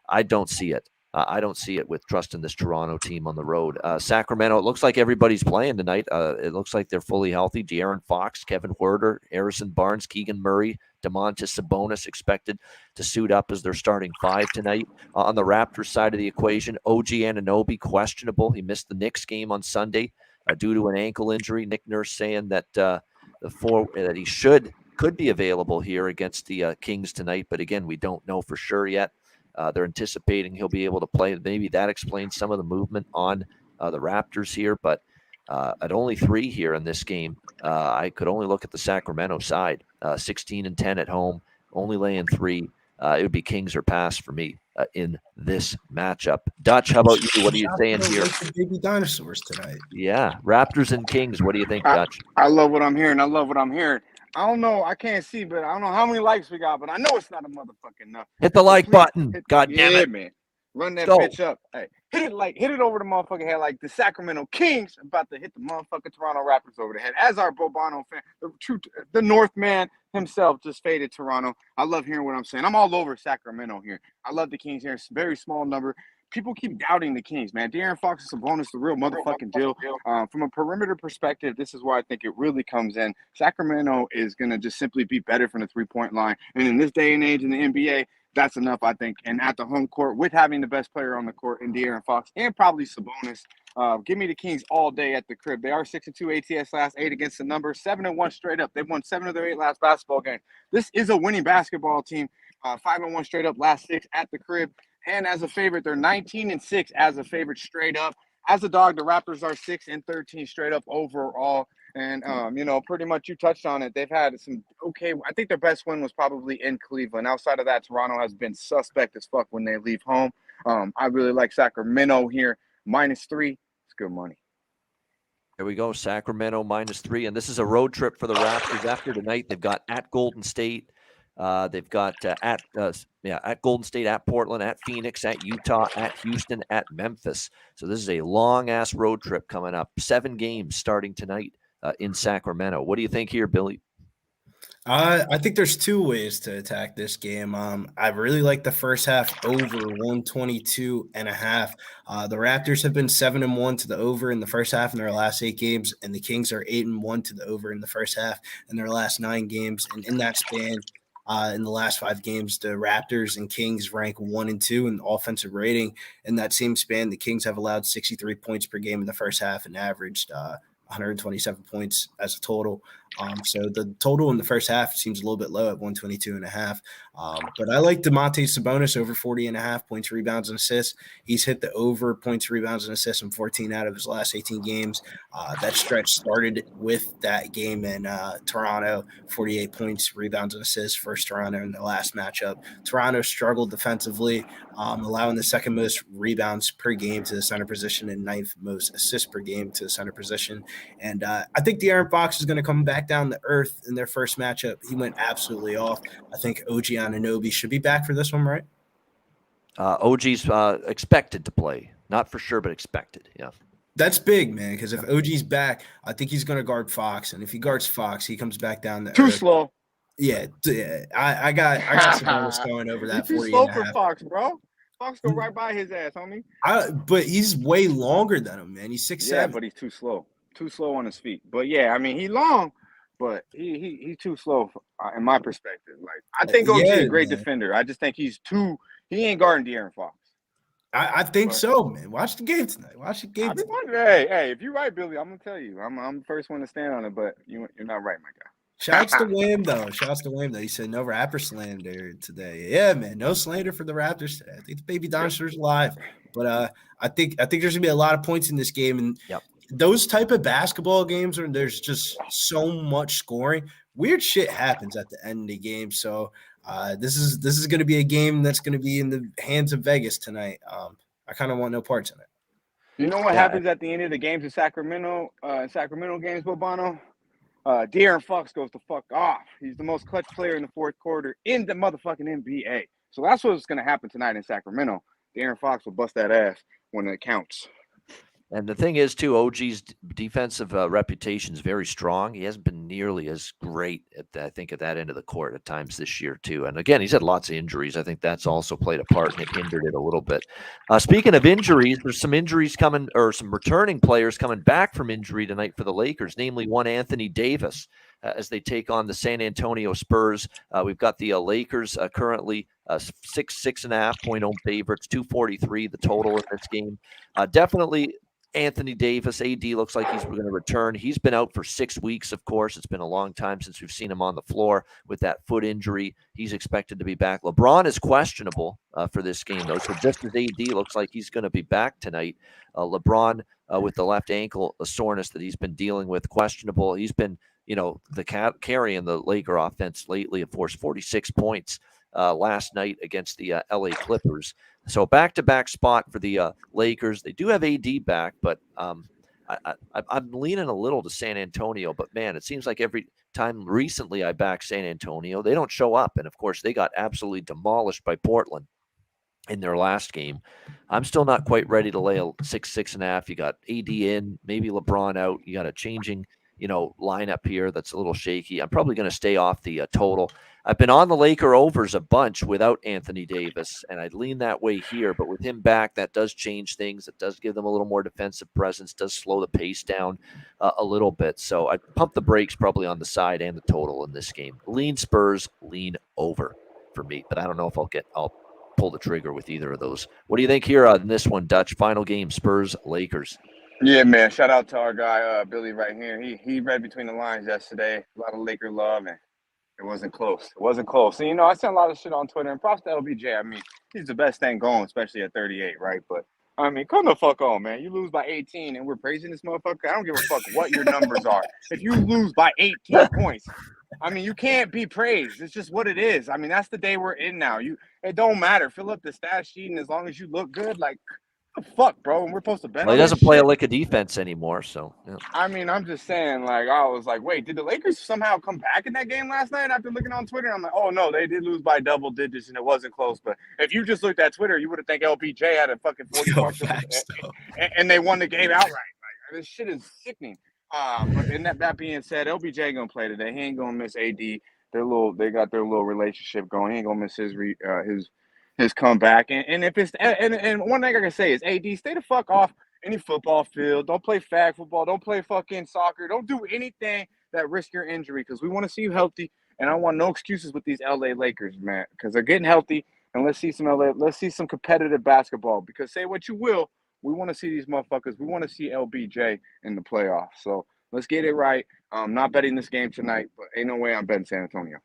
I don't see it. I don't see it with trusting this Toronto team on the road. Sacramento, it looks like everybody's playing tonight. It looks like they're fully healthy. De'Aaron Fox, Kevin Huerter, Harrison Barnes, Keegan Murray, Domantas Sabonis expected to suit up as their starting five tonight. On the Raptors side of the equation, OG Anunoby questionable. He missed the Knicks game on Sunday due to an ankle injury. Nick Nurse saying that that he could be available here against the Kings tonight, but again, we don't know for sure yet. They're anticipating he'll be able to play. Maybe that explains some of the movement on the Raptors here, but at only 3 here in this game, I could only look at the Sacramento side. 16-10 at home, only laying 3. It would be Kings or pass for me in this matchup. Dutch, how about you? What are you saying here? Baby dinosaurs tonight. Yeah, Raptors and Kings. What do you think, Dutch? I love what I'm hearing. I don't know. I can't see, but I don't know how many likes we got, but I know it's not a motherfucking enough. Hit the like button. God damn it. Man. Run that bitch up. Hey, hit it over the motherfucking head like the Sacramento Kings about to hit the motherfucking Toronto Raptors over the head. As our Bobano fan, the Northman himself just faded Toronto. I love hearing what I'm saying. I'm all over Sacramento here. I love the Kings here. It's a very small number. People keep doubting the Kings, man. De'Aaron Fox is a bonus, the real motherfucking deal. From a perimeter perspective, this is why I think it really comes in. Sacramento is going to just simply be better from the three-point line. And in this day and age in the NBA, that's enough, I think. And at the home court, with having the best player on the court in De'Aaron Fox and probably Sabonis, give me the Kings all day at the crib. They are 6-2 ATS last 8 against the number, 7-1 straight up. They've won 7 of their 8 last basketball games. This is a winning basketball team. 5-1 straight up last 6 at the crib. And as a favorite, they're 19-6 as a favorite straight up. As a dog, the Raptors are 6-13 straight up overall. And, pretty much you touched on it. They've had some okay. I think their best win was probably in Cleveland. Outside of that, Toronto has been suspect as fuck when they leave home. I really like Sacramento here. -3. It's good money. There we go. Sacramento -3. And this is a road trip for the Raptors after tonight. They've got at Golden State. They've got at Golden State, at Portland, at Phoenix, at Utah, at Houston, at Memphis. So this is a long-ass road trip coming up. 7 games starting tonight in Sacramento. What do you think here, Billy? I think there's 2 ways to attack this game. I really like the first half over 122.5. The Raptors have been 7-1 to the over in the first half in their last 8 games, and the Kings are 8-1 to the over in the first half in their last 9 games. And in that span, in the last 5 games, the Raptors and Kings rank 1 and 2 in offensive rating. In that same span, the Kings have allowed 63 points per game in the first half and averaged 127 points as a total. So the total in the first half seems a little bit low at 122.5. But I like Domantas Sabonis over 40.5 points, rebounds, and assists. He's hit the over points, rebounds, and assists in 14 out of his last 18 games. That stretch started with that game in Toronto, 48 points, rebounds, and assists versus Toronto in the last matchup. Toronto struggled defensively, allowing the second most rebounds per game to the center position and 9th most assists per game to the center position. And I think De'Aaron Fox is going to come back down to earth in their first matchup. He went absolutely off. I think OG Anunoby should be back for this one, right? OG's expected to play. Not for sure, but expected. Yeah. That's big, man, because if OG's back, I think he's going to guard Fox. And if he guards Fox, he comes back down to Too earth. Slow. Yeah. I got Sabonis going over that 40. Too slow for Fox, bro. Fox go right by his ass, homie. But he's way longer than him, man. He's 6'7". Yeah, but he's too slow. Too slow on his feet. But yeah, I mean, he's long, but he's too slow in my perspective. Like, I think OG is a great defender. I just think he ain't guarding De'Aaron Fox. I think so, man. Watch the game tonight. Hey, if you're right, Billy, I'm gonna tell you. I'm the first one to stand on it, but you're not right, my guy. Shouts to Wham though. He said no Raptor slander today. Yeah, man, no slander for the Raptors today. I think the baby dinosaur's alive, but I think there's gonna be a lot of points in this game, and those type of basketball games where there's just so much scoring, weird shit happens at the end of the game. So this is gonna be a game that's gonna be in the hands of Vegas tonight. I kind of want no parts in it. You know what happens at the end of the games in Sacramento games, Bobano? De'Aaron Fox goes the fuck off. He's the most clutch player in the fourth quarter in the motherfucking NBA. So that's what's going to happen tonight in Sacramento. De'Aaron Fox will bust that ass when it counts. And the thing is, too, OG's defensive reputation is very strong. He hasn't been nearly as great, at that end of the court at times this year, too. And again, he's had lots of injuries. I think that's also played a part and it hindered it a little bit. Speaking of injuries, there's some injuries coming, or some returning players coming back from injury tonight for the Lakers, namely one Anthony Davis, as they take on the San Antonio Spurs. We've got the Lakers currently 6.5 point home favorites, 243 the total in this game. Definitely Anthony Davis, AD looks like he's going to return. He's been out for 6 weeks, of course. It's been a long time since we've seen him on the floor with that foot injury. He's expected to be back. LeBron is questionable for this game, though. So just as AD looks like he's going to be back tonight, LeBron with the left ankle soreness that he's been dealing with, questionable. He's been, the carry in the Laker offense lately, of course, 46 points last night against the LA Clippers. So back-to-back spot for the Lakers. They do have AD back, but I'm leaning a little to San Antonio. But, man, it seems like every time recently I back San Antonio, they don't show up. And, of course, they got absolutely demolished by Portland in their last game. I'm still not quite ready to lay a 6.5. You got AD in, maybe LeBron out. You got a changing lineup here that's a little shaky. I'm probably going to stay off the total. I've been on the Laker overs a bunch without Anthony Davis, and I'd lean that way here. But with him back, that does change things. It does give them a little more defensive presence, does slow the pace down a little bit. So I'd pump the brakes probably on the side and the total in this game. Lean Spurs, lean over for me. But I don't know if I'll pull the trigger with either of those. What do you think here on this one, Dutch? Final game, Spurs, Lakers. Yeah, man. Shout out to our guy, Billy, right here. He read between the lines yesterday. A lot of Laker love, and it wasn't close. So, I sent a lot of shit on Twitter, and props to LBJ. I mean, he's the best thing going, especially at 38, right? But, I mean, come the fuck on, man. You lose by 18, and we're praising this motherfucker. I don't give a fuck what your numbers are. If you lose by 18 points, I mean, you can't be praised. It's just what it is. I mean, that's the day we're in now. It don't matter. Fill up the stat sheet, and as long as you look good, like, what the fuck, bro? And we're supposed to bet. Well, he doesn't play a lick of defense anymore, so. Yeah. I mean, I'm just saying, like, I was like, wait, did the Lakers somehow come back in that game last night after looking on Twitter? I'm like, oh, no, they did lose by double digits, and it wasn't close. But if you just looked at Twitter, you would have think LPJ had a fucking 40 points, and they won the game outright. Like, this shit is sickening. But in that being said, LBJ going to play today. He ain't going to miss AD. They got their little relationship going. He ain't going to miss his comeback. And if it's and one thing I can say is AD, stay the fuck off any football field. Don't play flag football. Don't play fucking soccer. Don't do anything that risk your injury, because we want to see you healthy. And I want no excuses with these LA Lakers, man, because they're getting healthy. And let's see some competitive basketball, because say what you will, we want to see these motherfuckers. We want to see LBJ in the playoffs. So let's get it right. I'm not betting this game tonight, but ain't no way I'm betting San Antonio.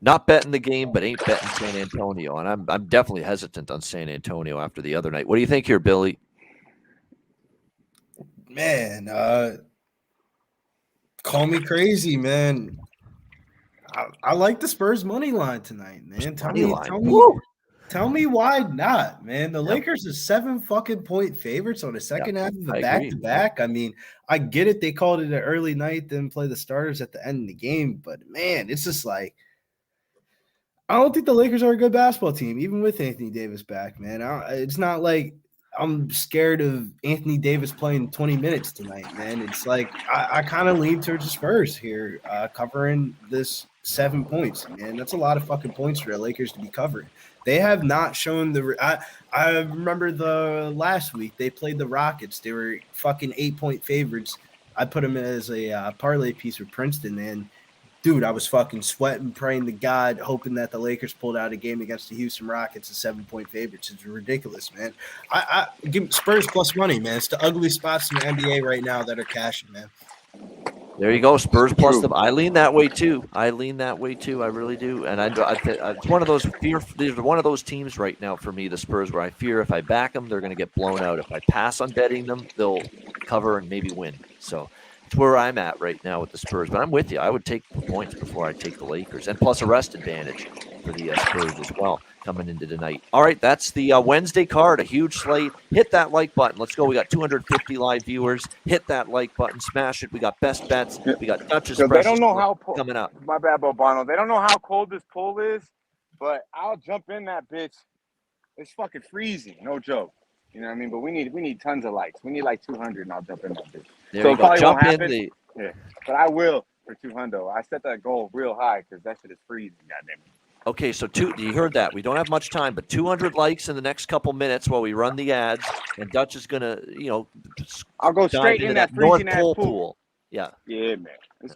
Not betting the game, but ain't betting San Antonio. And I'm definitely hesitant on San Antonio after the other night. What do you think here, Billy? Man, call me crazy, man. I like the Spurs money line tonight, man. Tell me why not, man. The Lakers are 7 fucking point favorites on the second half of the back-to-back. I mean, I get it. They called it an early night, then play the starters at the end of the game. But, man, it's just like, I don't think the Lakers are a good basketball team, even with Anthony Davis back, man. It's not like I'm scared of Anthony Davis playing 20 minutes tonight, man. It's like I kind of lean towards the Spurs here, covering this 7 points, man. That's a lot of fucking points for the Lakers to be covering. They have not shown I remember the last week they played the Rockets. They were fucking 8-point favorites. I put them as a parlay piece with Princeton, and dude, I was fucking sweating, praying to God, hoping that the Lakers pulled out a game against the Houston Rockets as 7-point favorites. It's ridiculous, man. I give Spurs plus money, man. It's the ugly spots in the NBA right now that are cashing, man. There you go. Spurs plus True. them. I lean that way too. I really do. And it's one of those these are one of those teams right now for me, the Spurs, where I fear if I back them, they're going to get blown out. If I pass on betting them, they'll cover and maybe win. So it's where I'm at right now with the Spurs. But I'm with you. I would take the points before I take the Lakers, and plus a rest advantage for the Spurs as well coming into tonight. All right, that's the Wednesday card, a huge slate. Hit that like button. Let's go. We got 250 live viewers. Hit that like button. Smash it. We got best bets. We got Dutch's So they don't know how coming up. My bad, Bobano. They don't know how cold this pool is, but I'll jump in that bitch. It's fucking freezing. No joke. You know what I mean? But we need tons of likes. We need like 200, and I'll jump in that bitch. There So you it go. probably Jump won't in happen. the. Yeah, but I will for 200. I set that goal real high because that shit is freezing. Goddamn it. Okay, so you heard that. We don't have much time, but 200 likes in the next couple minutes while we run the ads, and Dutch is gonna, I'll go dive straight into in that North freezing Pole ass pool. pool. Yeah, Yeah, man.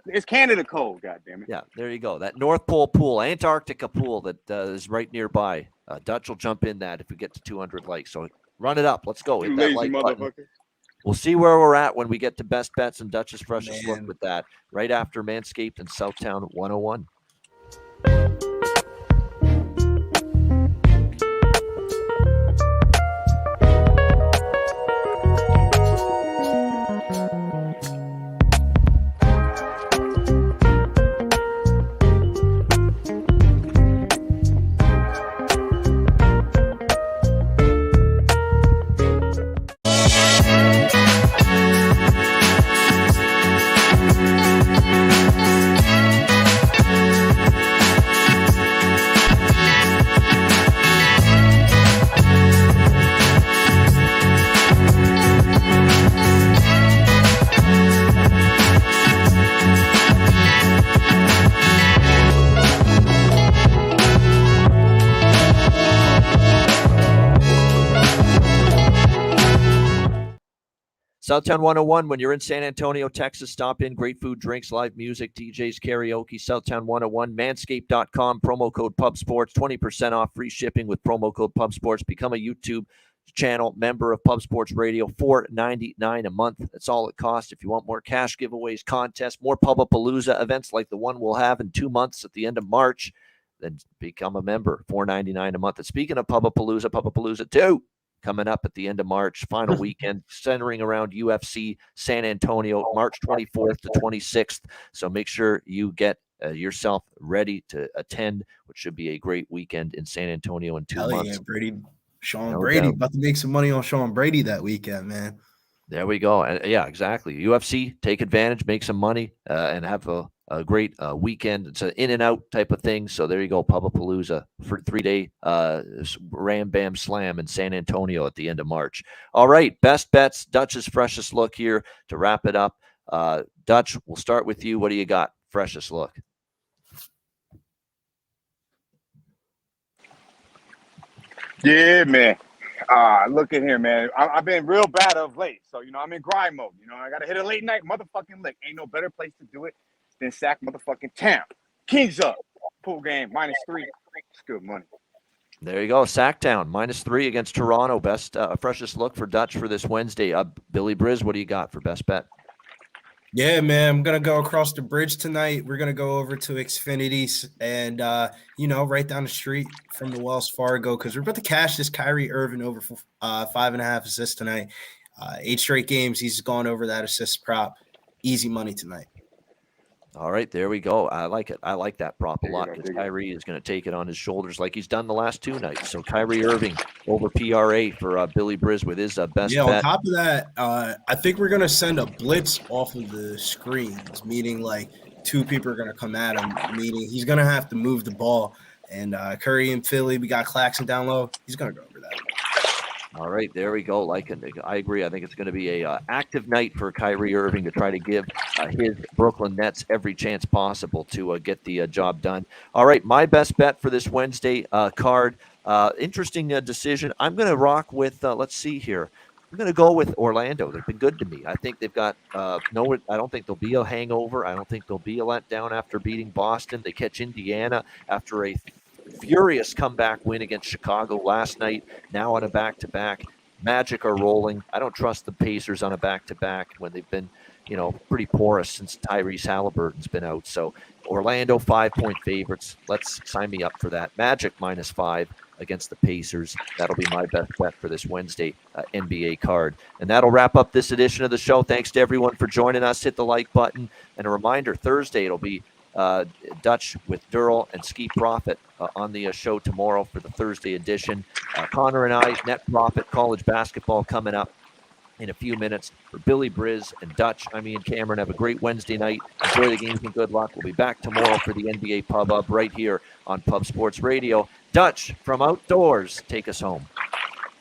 It's Canada cold. Goddamn it. yeah. There you go. That North Pole pool, Antarctica pool that is right nearby. Dutch will jump in that if we get to 200 likes. So run it up. Let's go. You Hit that lazy like button. motherfucker. We'll see where we're at when we get to best bets and Dutch's freshest look Man. with that right after Manscaped and Southtown 101. Southtown 101, when you're in San Antonio, Texas, stop in. Great food, drinks, live music, DJs, karaoke. Southtown 101, manscaped.com, promo code PubSports, 20% off, free shipping with promo code PubSports. Become a YouTube channel member of Pub Sports Radio, $4.99 a month. That's all it costs. If you want more cash giveaways, contests, more Pubapalooza events like the one we'll have in 2 months at the end of March, then become a member, $4.99 a month. And speaking of Pubapalooza 2, coming up at the end of March, final weekend centering around UFC San Antonio, March 24th to 26th. So make sure you get yourself ready to attend, which should be a great weekend in San Antonio in 2 Hell months. yeah, Brady. Sean No Brady doubt. about to make some money on Sean Brady that weekend, man. There we go. And yeah, exactly. UFC, take advantage, make some money, and have a great weekend. It's an in and out type of thing. So there you go, Pubapalooza for 3-day Ram Bam Slam in San Antonio at the end of March. All right, best bets, Dutch's freshest look here to wrap it up. Dutch, we'll start with you. What do you got? Freshest look. Yeah, man. Look at here, man. I've been real bad of late. So, I'm in grind mode. I got to hit a late night motherfucking lick. Ain't no better place to do it than Sac motherfucking Town. Kings up. Pool game, -3. It's good money. There you go. Sacktown, -3 against Toronto. Best, freshest look for Dutch for this Wednesday. Billy Briz, what do you got for best bet? Yeah, man, I'm going to go across the bridge tonight. We're going to go over to Xfinity's and, right down the street from the Wells Fargo because we're about to cash this Kyrie Irving over for 5.5 assists tonight. 8 straight games, he's gone over that assist prop. Easy money tonight. All right, there we go. I like it. I like that prop a lot Dig it. because Kyrie is going to take it on his shoulders like he's done the last 2 nights. So Kyrie Irving over PRA for Billy Briz with his best Yeah, bet. on top of that, I think we're going to send a blitz off of the screens, meaning like 2 people are going to come at him, meaning he's going to have to move the ball. And Curry in Philly, we got Claxton down low. He's going to go over that. All right, there we go. I agree. I think it's going to be a active night for Kyrie Irving to try to give his Brooklyn Nets every chance possible to get the job done. All right, my best bet for this Wednesday card. Interesting decision. I'm going to rock with, let's see here. I'm going to go with Orlando. They've been good to me. I think they've got I don't think there'll be a hangover. I don't think there'll be a letdown after beating Boston. They catch Indiana after a furious comeback win against Chicago last night. Now on a back-to-back. Magic are rolling. I don't trust the Pacers on a back-to-back when they've been pretty porous since Tyrese Halliburton's been out. So Orlando 5-point favorites. Let's sign me up for that. Magic -5 against the Pacers. That'll be my best bet for this Wednesday NBA card. And that'll wrap up this edition of the show. Thanks to everyone for joining us. Hit the like button. And a reminder, Thursday it'll be Dutch with Durrell and Ski Profit on the show tomorrow for the Thursday edition. Connor and I, Net Profit, college basketball coming up in a few minutes. For Billy, Briz, and Dutch, I'm Ian Cameron. Have a great Wednesday night. Enjoy the games and good luck. We'll be back tomorrow for the NBA Pub Up right here on Pub Sports Radio. Dutch from outdoors, take us home.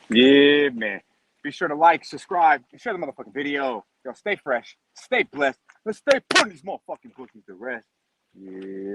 Yeah, man. Be sure to like, subscribe, and share the motherfucking video. Yo, stay fresh, stay blessed. Let's stay putting these motherfucking cookies to rest. Yeah.